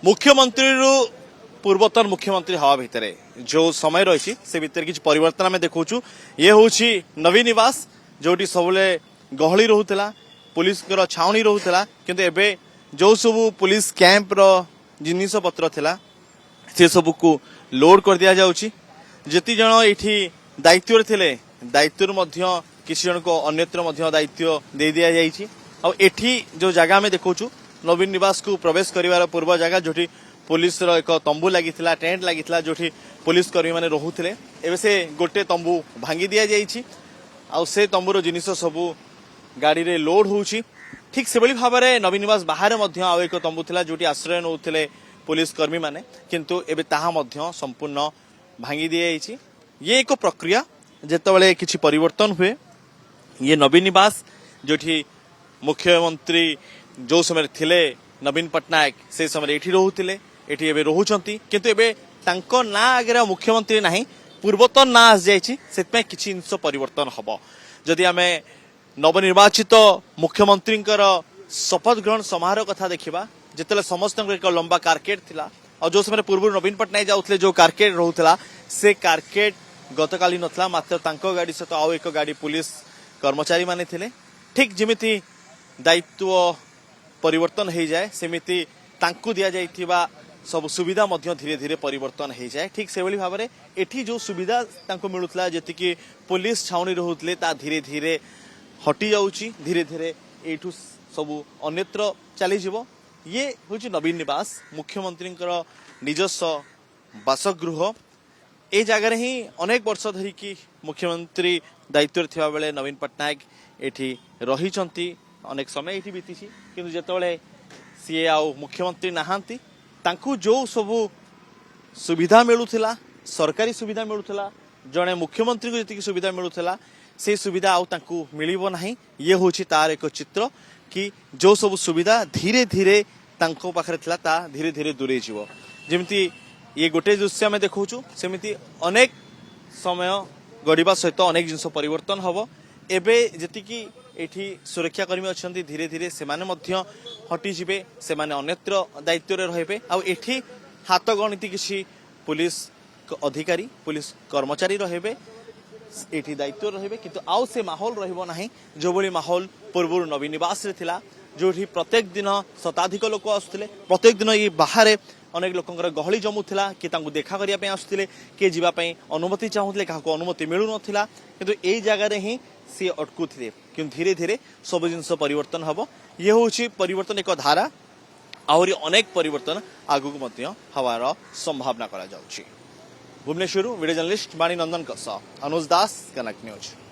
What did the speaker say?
मुख्यमंत्री पूर्वतन मुख्यमंत्री हवा भितर जो समय रही से भितर किसी परिवर्तन आम देखु ये हूँ नवीन निवास जोटी सब गहली रोला पुलिस छाउनी रोला किंतु एबे जो सब पुलिस कैंप जिनिस पत्र थिला से सब को लोड कर दिया जाउची जति जन एठी दायित्व थिले दायित्व मध्य किसी जन को अन्यत्र दायित्व दे दिया जाइछि और एठी जो जगह में देखु नवीन निवास को प्रवेश करिवार पूर्व जगह जोठी पुलिस रो एक तंबू लागिथिला टेंट लागिथिला जोठी पुलिस कर्मी माने रहुथिले एबे से गोटे तंबू भांगी दिया जाइछि आ से तंबूर जिनिस सब गाड़ी रे लोड होउछि ठीक से बली भाबरे नवीन निवास बाहर मध्य आ एक तंबू थिला जोठी आश्रय नउथिले पुलिस कर्मी माने किंतु एबे ताहा मध्य संपूर्ण भांगी दिया जाइछि ये एक प्रक्रिया जेतबेले किछि परिवर्तन हुए ये नवीन निवास जोठी मुख्यमंत्री जो समय थिले नवीन पट्टनायक से समय एठी रहुथिले एठी एबे रहुचंती किंतु एबे तांको ना आगे मुख्यमंत्री नाही पूर्वतन ना आस जाइछि सेतपे किछि इंश परिवर्तन हबो जदि आमे नवनिर्वाचित मुख्यमंत्री शपथ ग्रहण समारोह कथा देखिबा जेतले समस्त एक लंबा कारकेट थिला और जो समय पूर्व नवीन पट्टनायक जाउथले जो कारकेट रहुथला से कारकेट गतकाली नथला मात्र तांको गाड़ी सहित आउ एक गाड़ी पुलिस कर्मचारी माने थिले ठीक जिमिति दायित्व परिवर्तन हो जाए सेमिति तांकु दिया जाइथिबा सब सुविधा मध्य धीरे धीरे परिवर्तन हो जाए ठीक से भाव में एठी जो सुविधा तांको मिलुतला जेतिकी पुलिस छाउनी रहुतले ता धीरे धीरे हटी जाउची धीरे धीरे एठू सब अन्यत्र चली जिवो ये होची नवीन निवास मुख्यमंत्री निजस्व बासगृह ए जगह ही अनेक वर्ष धरिकी मुख्यमंत्री दायित्व थिबा बेले नवीन पट्टनायक एठी रहिचंती अनेक समय एठी बीती किंतु जेतबेले सीए आउ मुख्यमंत्री नहांती तांकु जो सब सुविधा मिलुथिला सरकारी सुविधा मिलुथिला जणे मुख्यमंत्री को जति सुविधा मिलुथिला से सुविधा आउ तांकु मिलिबो नाही ये होची तार एक चित्र कि जो सब सुविधा धीरे धीरे तांको पाखरे थिला ता धीरे धीरे दूरे जीवो जेमिति ये गोटे दृश्य में देखौछु सेमिति अनेक समय गड़िबा सहित अनेक जिनस परिवर्तन हबो एबे जतिकी एठी सुरक्षाकर्मी अच्छा धीरे धीरे सेमाने मध्य हटी जिबे सेमाने अन्यत्र दायित्व रे रहबे आ एठी हाथ गणित किसी पुलिस अधिकारी पुलिस कर्मचारी रहबे एठी दायित्व रहबे किंतु आउ से माहौल रहबो नाही जो बली माहौल पूर्व नवीन निवास रे थिला जोठी प्रत्येक दिन शताधिक लोक आसुथिले प्रत्येक दिन ये बाहर अनेक लोकंकर गहली जमुला कि तांकु देखा करिया पे आसुथिले कि जीवा पे अनुमति चाहूले काहाको अनुमति मिलु नथिला किंतु एई जगह रे ही सी अटकुथिले किंतु धीरे धीरे सब जिनस परिवर्तन हबो ये होची परिवर्तन एक धारा आहुरी अनेक परिवर्तन आगु मध्य हवार संभावना करा जाउची भुवनेश्वर वीडियो जर्नलिस्ट बाणी नंदन अनुज दास कनेक्ट न्यूज।